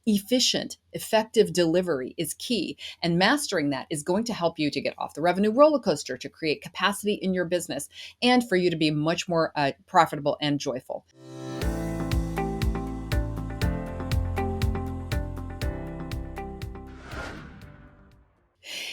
efficient, effective delivery is key. And mastering that is going to help you to get off the revenue roller coaster, to create capacity in your business, and for you to be much more profitable and joyful.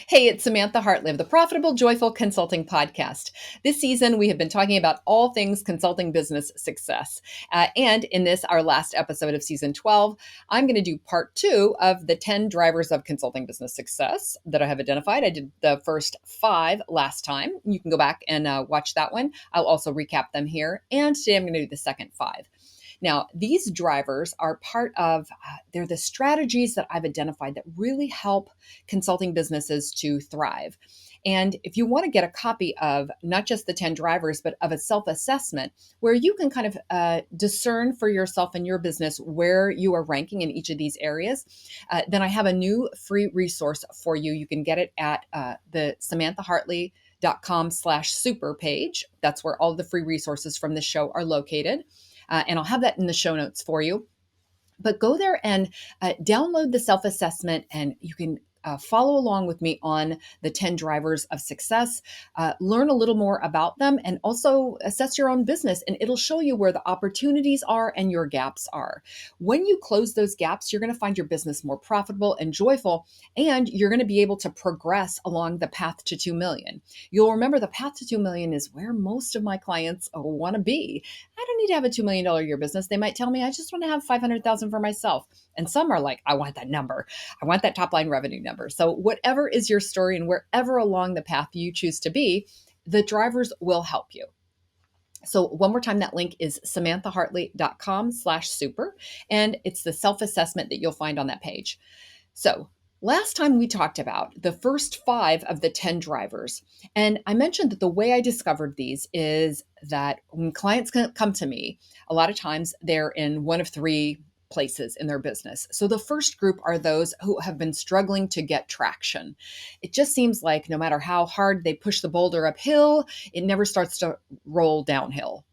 Hey, it's Samantha Hartley of the Profitable Joyful Consulting Podcast. This season, we have been talking about all things consulting business success. And in this, our last episode of season 12, I'm going to do part 2 of the 10 drivers of consulting business success that I have identified. I did the first 5 last time. You can go back and watch that one. I'll also recap them here. And today I'm going to do the second 5. Now, these drivers are part of, they're the strategies that I've identified that really help consulting businesses to thrive. And if you want to get a copy of not just the 10 drivers, but of a self-assessment where you can kind of discern for yourself and your business where you are ranking in each of these areas, then I have a new free resource for you. You can get it at the samanthahartley.com/super page. That's where all the free resources from this show are located. And I'll have that in the show notes for you. But go there and download the self-assessment, and you can follow along with me on the 10 drivers of success, learn a little more about them, and also assess your own business. And it'll show you where the opportunities are and your gaps are. When you close those gaps, you're going to find your business more profitable and joyful, and you're going to be able to progress along the path to 2 million. You'll remember the path to 2 million is where most of my clients want to be. I don't need to have a $2 million a year business. They might tell me, I just want to have 500,000 for myself. And some are like, I want that number. I want that top line revenue number. So whatever is your story and wherever along the path you choose to be, the drivers will help you. So one more time, that link is samanthahartley.com/super. And it's the self-assessment that you'll find on that page. So last time we talked about the first 5 of the 10 drivers. And I mentioned that the way I discovered these is that when clients come to me, a lot of times they're in one of 3 places in their business. So the first group are those who have been struggling to get traction. It just seems like no matter how hard they push the boulder uphill, it never starts to roll downhill.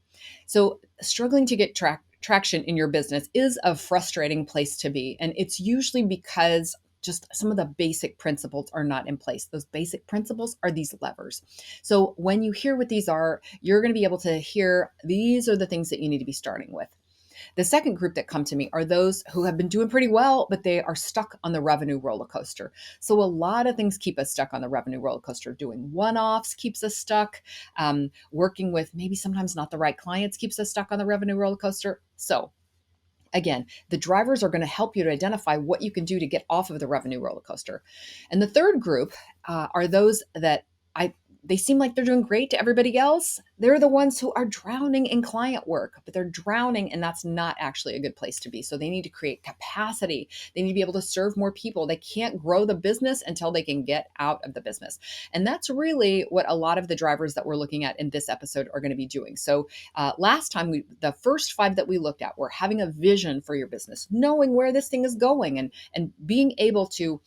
So struggling to get traction in your business is a frustrating place to be. And it's usually because just some of the basic principles are not in place. Those basic principles are these levers. So when you hear what these are, you're going to be able to hear these are the things that you need to be starting with. The second group that come to me are those who have been doing pretty well, but they are stuck on the revenue roller coaster. So a lot of things keep us stuck on the revenue roller coaster. Doing one-offs keeps us stuck. Working with maybe sometimes not the right clients keeps us stuck on the revenue roller coaster. So again, the drivers are going to help you to identify what you can do to get off of the revenue roller coaster. And the third group are those that they seem like they're doing great to everybody else. They're the ones who are drowning in client work, but they're drowning, and that's not actually a good place to be. So they need to create capacity. They need to be able to serve more people. They can't grow the business until they can get out of the business. And that's really what a lot of the drivers that we're looking at in this episode are going to be doing. So last time, the first 5 that we looked at were having a vision for your business, knowing where this thing is going, and being able to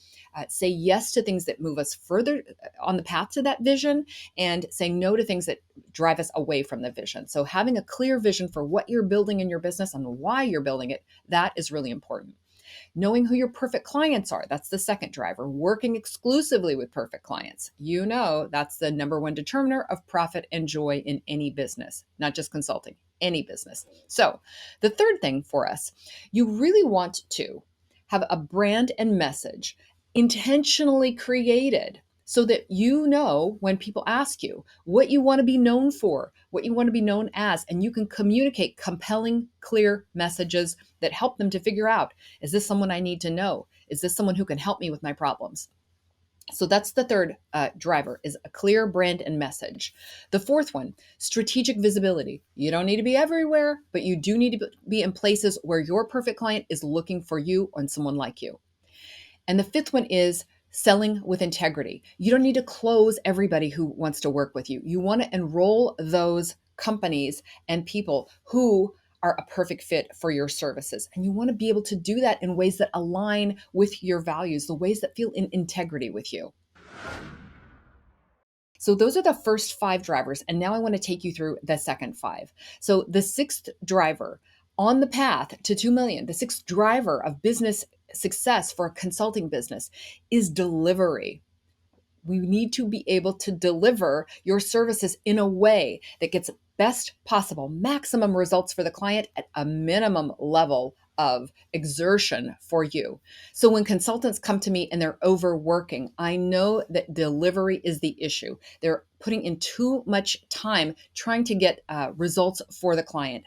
say yes to things that move us further on the path to that vision, and saying no to things that drive us away from the vision. So having a clear vision for what you're building in your business and why you're building it, that is really important. Knowing who your perfect clients are, that's the second driver. Working exclusively with perfect clients. You know, that's the number one determiner of profit and joy in any business, not just consulting, any business. So the third thing for us, you really want to have a brand and message intentionally created so that you know when people ask you what you want to be known for, what you want to be known as, and you can communicate compelling, clear messages that help them to figure out, is this someone I need to know? Is this someone who can help me with my problems? So that's the third driver, is a clear brand and message. The fourth one, strategic visibility. You don't need to be everywhere, but you do need to be in places where your perfect client is looking for you and someone like you. And the fifth one is selling with integrity. You don't need to close everybody who wants to work with you. You want to enroll those companies and people who are a perfect fit for your services. And you want to be able to do that in ways that align with your values, the ways that feel in integrity with you. So those are the first 5 drivers. And now I want to take you through the second 5. So the 6th driver on the path to 2 million, the 6th driver of business success for a consulting business is delivery. We need to be able to deliver your services in a way that gets best possible, maximum results for the client at a minimum level of exertion for you. So when consultants come to me and they're overworking, I know that delivery is the issue. They're putting in too much time trying to get results for the client.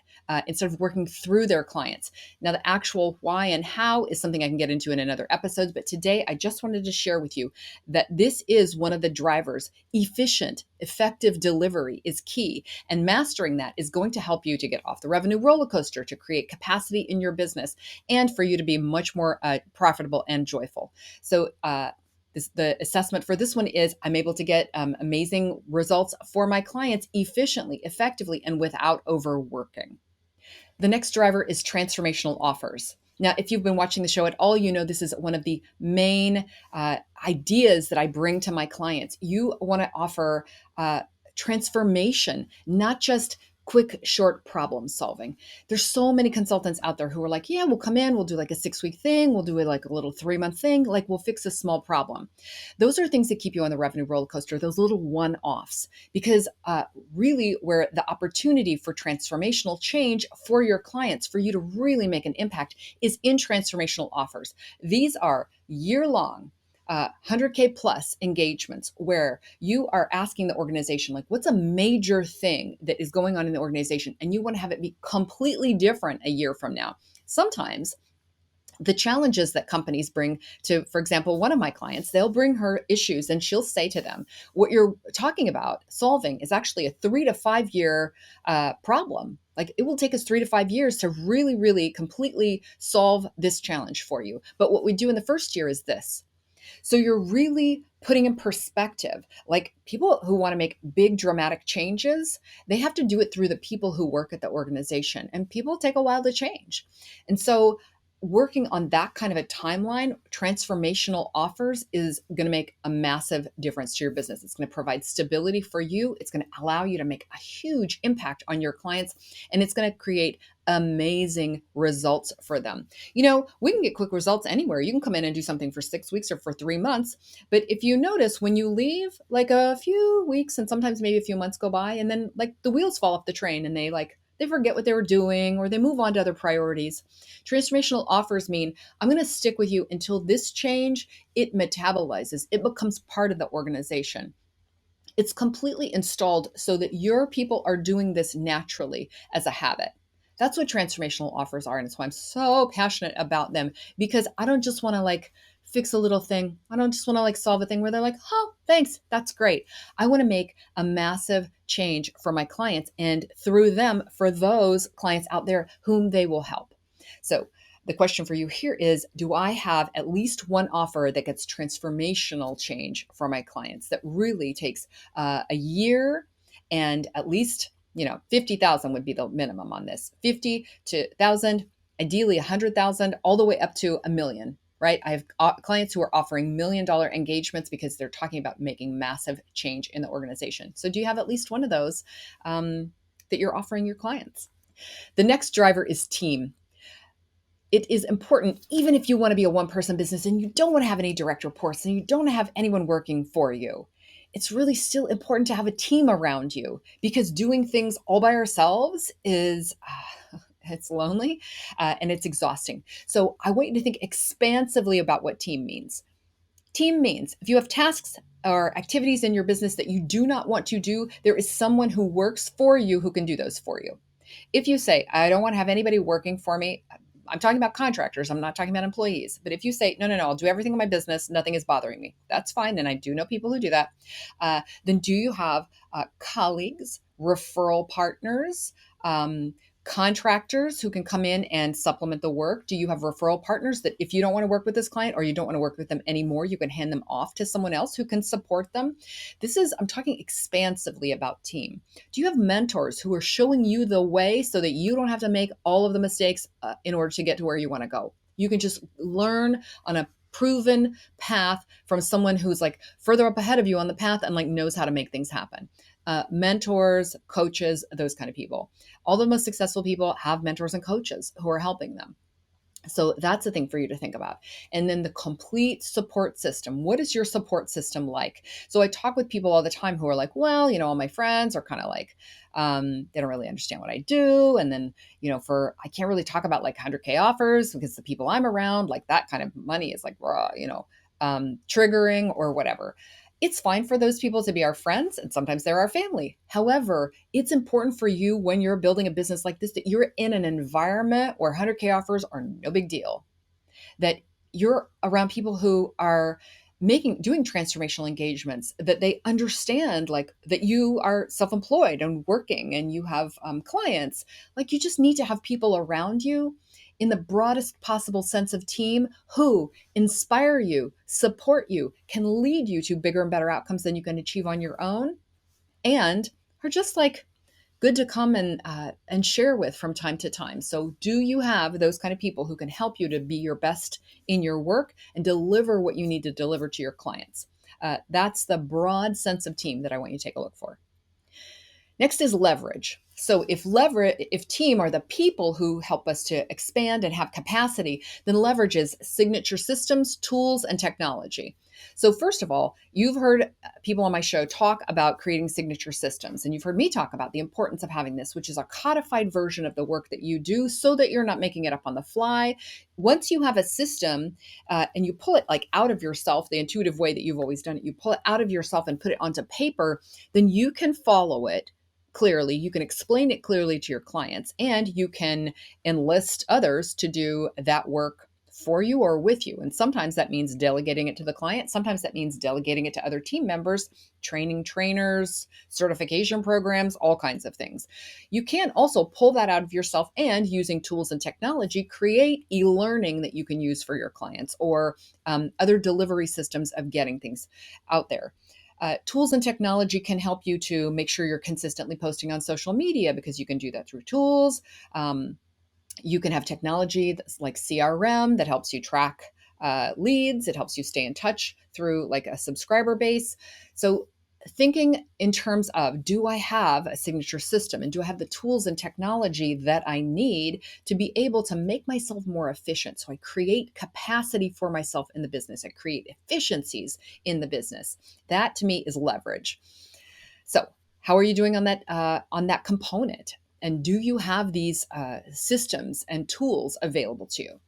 Instead of working through their clients. Now, the actual why and how is something I can get into in another episode, but today I just wanted to share with you that this is one of the drivers. Efficient, effective delivery is key, and mastering that is going to help you to get off the revenue roller coaster, to create capacity in your business, and for you to be much more profitable and joyful. So, the assessment for this one is I'm able to get amazing results for my clients efficiently, effectively, and without overworking. The next driver is transformational offers. Now, if you've been watching the show at all, you know this is one of the main ideas that I bring to my clients. You want to offer transformation, not just quick, short problem solving. There's so many consultants out there who are like, yeah, we'll come in, we'll do like a 6-week thing, we'll do it like a little 3-month thing, like we'll fix a small problem. Those are things that keep you on the revenue roller coaster, those little one-offs, because really where the opportunity for transformational change for your clients, for you to really make an impact, is in transformational offers. These are year-long 100K plus engagements where you are asking the organization, like, what's a major thing that is going on in the organization? And you want to have it be completely different a year from now. Sometimes the challenges that companies bring to, for example, one of my clients, they'll bring her issues and she'll say to them, what you're talking about solving is actually a 3 to 5 year problem. Like, it will take us 3 to 5 years to really, really completely solve this challenge for you. But what we do in the first year is this. So you're really putting in perspective, like, people who want to make big dramatic changes, they have to do it through the people who work at the organization, and people take a while to change. And so working on that kind of a timeline, transformational offers, is going to make a massive difference to your business. It's going to provide stability for you. It's going to allow you to make a huge impact on your clients, and it's going to create amazing results for them. You know, we can get quick results anywhere. You can come in and do something for 6 weeks or for 3 months. But if you notice, when you leave, like, a few weeks and sometimes maybe a few months go by, and then like the wheels fall off the train and they forget what they were doing, or they move on to other priorities. Transformational offers mean I'm going to stick with you until this change, it metabolizes, it becomes part of the organization. It's completely installed so that your people are doing this naturally as a habit. That's what transformational offers are. And it's why I'm so passionate about them, because I don't just want to like fix a little thing. I don't just want to like solve a thing where they're like, oh, thanks, that's great. I want to make a massive change for my clients, and through them for those clients out there whom they will help. So the question for you here is, do I have at least one offer that gets transformational change for my clients, that really takes a year, and at least, 50,000 would be the minimum on this. 50 to 1,000, ideally 100,000, all the way up to a million, right? I have clients who are offering $1 million engagements because they're talking about making massive change in the organization. So do you have at least one of those that you're offering your clients? The next driver is team. It is important, even if you want to be a one-person business and you don't want to have any direct reports and you don't have anyone working for you. It's really still important to have a team around you, because doing things all by ourselves is it's lonely and it's exhausting. So I want you to think expansively about what team means. Team means if you have tasks or activities in your business that you do not want to do, there is someone who works for you who can do those for you. If you say, I don't want to have anybody working for me, I'm talking about contractors, I'm not talking about employees. But if you say, no, I'll do everything in my business, nothing is bothering me, that's fine. And I do know people who do that. Then do you have colleagues, referral partners, contractors who can come in and supplement the work? Do you have referral partners that if you don't want to work with this client, or you don't want to work with them anymore, you can hand them off to someone else who can support them? I'm talking expansively about team. Do you have mentors who are showing you the way so that you don't have to make all of the mistakes in order to get to where you want to go? You can just learn on a proven path from someone who's like further up ahead of you on the path and like knows how to make things happen. Mentors, coaches, those kind of people. All the most successful people have mentors and coaches who are helping them. So that's a thing for you to think about. And then the complete support system. What is your support system like? So I talk with people all the time who are like, well, all my friends are kind of like, they don't really understand what I do. And then, I can't really talk about like 100K offers because the people I'm around, like that kind of money is like, raw, triggering or whatever. It's fine for those people to be our friends, and sometimes they're our family. However, it's important for you when you're building a business like this that you're in an environment where 100K offers are no big deal, that you're around people who are doing transformational engagements, that they understand like that you are self-employed and working and you have clients. Like you just need to have people around you in the broadest possible sense of team who inspire you, support you, can lead you to bigger and better outcomes than you can achieve on your own, and are just like good to come and share with from time to time. So, do you have those kind of people who can help you to be your best in your work and deliver what you need to deliver to your clients? That's the broad sense of team that I want you to take a look for. Next is leverage. So if team are the people who help us to expand and have capacity, then leverage is signature systems, tools, and technology. So first of all, you've heard people on my show talk about creating signature systems, and you've heard me talk about the importance of having this, which is a codified version of the work that you do so that you're not making it up on the fly. Once you have a system and you pull it like out of yourself, the intuitive way that you've always done it, you pull it out of yourself and put it onto paper, then you can follow it clearly, you can explain it clearly to your clients, and you can enlist others to do that work for you or with you. And sometimes that means delegating it to the client. Sometimes that means delegating it to other team members, training trainers, certification programs, all kinds of things. You can also pull that out of yourself and using tools and technology, create e-learning that you can use for your clients or other delivery systems of getting things out there. Tools and technology can help you to make sure you're consistently posting on social media because you can do that through tools. You can have technology that's like CRM that helps you track leads. It helps you stay in touch through like a subscriber base. So thinking in terms of, do I have a signature system and do I have the tools and technology that I need to be able to make myself more efficient? So I create capacity for myself in the business. I create efficiencies in the business. That to me is leverage. So how are you doing on that component? And do you have these systems and tools available to you?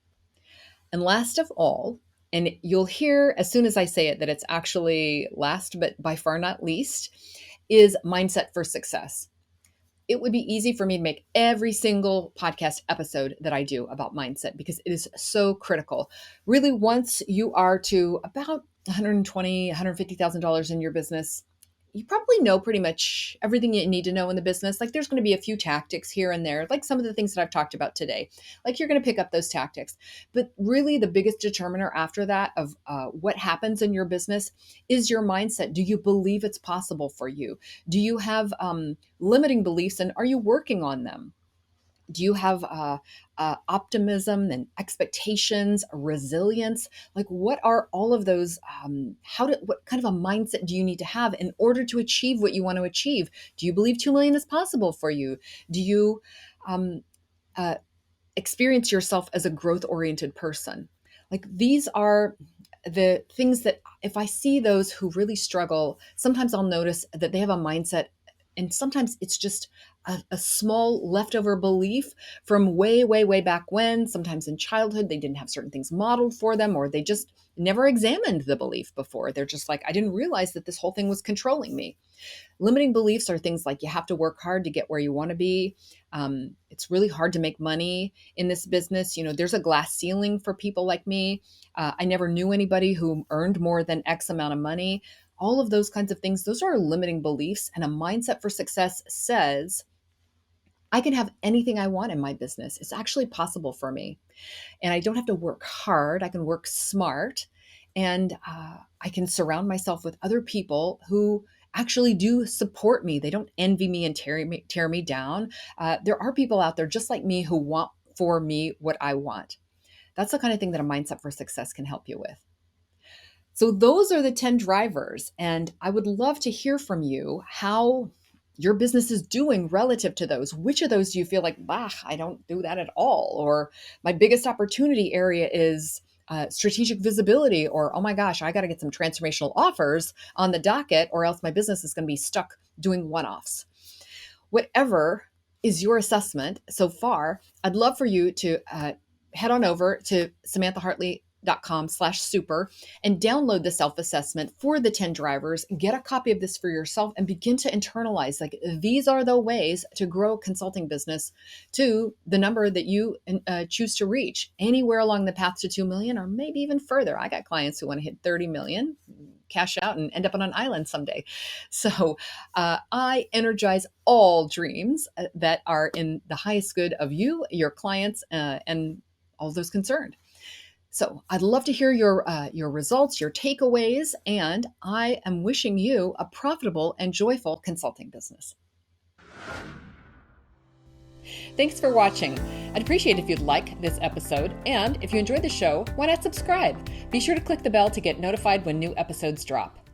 And last of all, and you'll hear as soon as I say it that it's actually last, but by far not least, is mindset for success. It would be easy for me to make every single podcast episode that I do about mindset because it is so critical. Really, once you are to about $120,000, $150,000 in your business, you probably know pretty much everything you need to know in the business. Like there's going to be a few tactics here and there, like some of the things that I've talked about today. Like you're going to pick up those tactics. But really, the biggest determiner after that of what happens in your business is your mindset. Do you believe it's possible for you? Do you have limiting beliefs, and are you working on them? Do you have optimism and expectations, resilience? Like, what are all of those? What kind of a mindset do you need to have in order to achieve what you want to achieve? Do you believe 2 million is possible for you? Do you um, uh, experience yourself as a growth oriented person? Like, these are the things that if I see those who really struggle, sometimes I'll notice that they have a mindset, and sometimes it's just a small leftover belief from way, way, way back when. Sometimes in childhood, they didn't have certain things modeled for them, or they just never examined the belief before. They're just like, I didn't realize that this whole thing was controlling me. Limiting beliefs are things like you have to work hard to get where you want to be. It's really hard to make money in this business. There's a glass ceiling for people like me. I never knew anybody who earned more than X amount of money. All of those kinds of things, those are limiting beliefs. And a mindset for success says, I can have anything I want in my business. It's actually possible for me. And I don't have to work hard. I can work smart. And I can surround myself with other people who actually do support me. They don't envy me and tear me down. There are people out there just like me who want for me what I want. That's the kind of thing that a mindset for success can help you with. So those are the 10 drivers. And I would love to hear from you how your business is doing relative to those. Which of those do you feel like, bah, I don't do that at all? Or my biggest opportunity area is strategic visibility, or oh my gosh, I got to get some transformational offers on the docket, or else my business is going to be stuck doing one offs. Whatever is your assessment so far, I'd love for you to head on over to samanthahartley.com/super and download the self-assessment for the 10 drivers. Get a copy of this for yourself and begin to internalize, like, these are the ways to grow a consulting business to the number that you choose to reach, anywhere along the path to 2 million, or maybe even further. I got clients who want to hit 30 million, cash out and end up on an island someday. So I energize all dreams that are in the highest good of you, your clients, and all those concerned. So I'd love to hear your results, your takeaways, and I am wishing you a profitable and joyful consulting business. Thanks for watching. I'd appreciate if you'd like this episode, and if you enjoyed the show, why not subscribe? Be sure to click the bell to get notified when new episodes drop.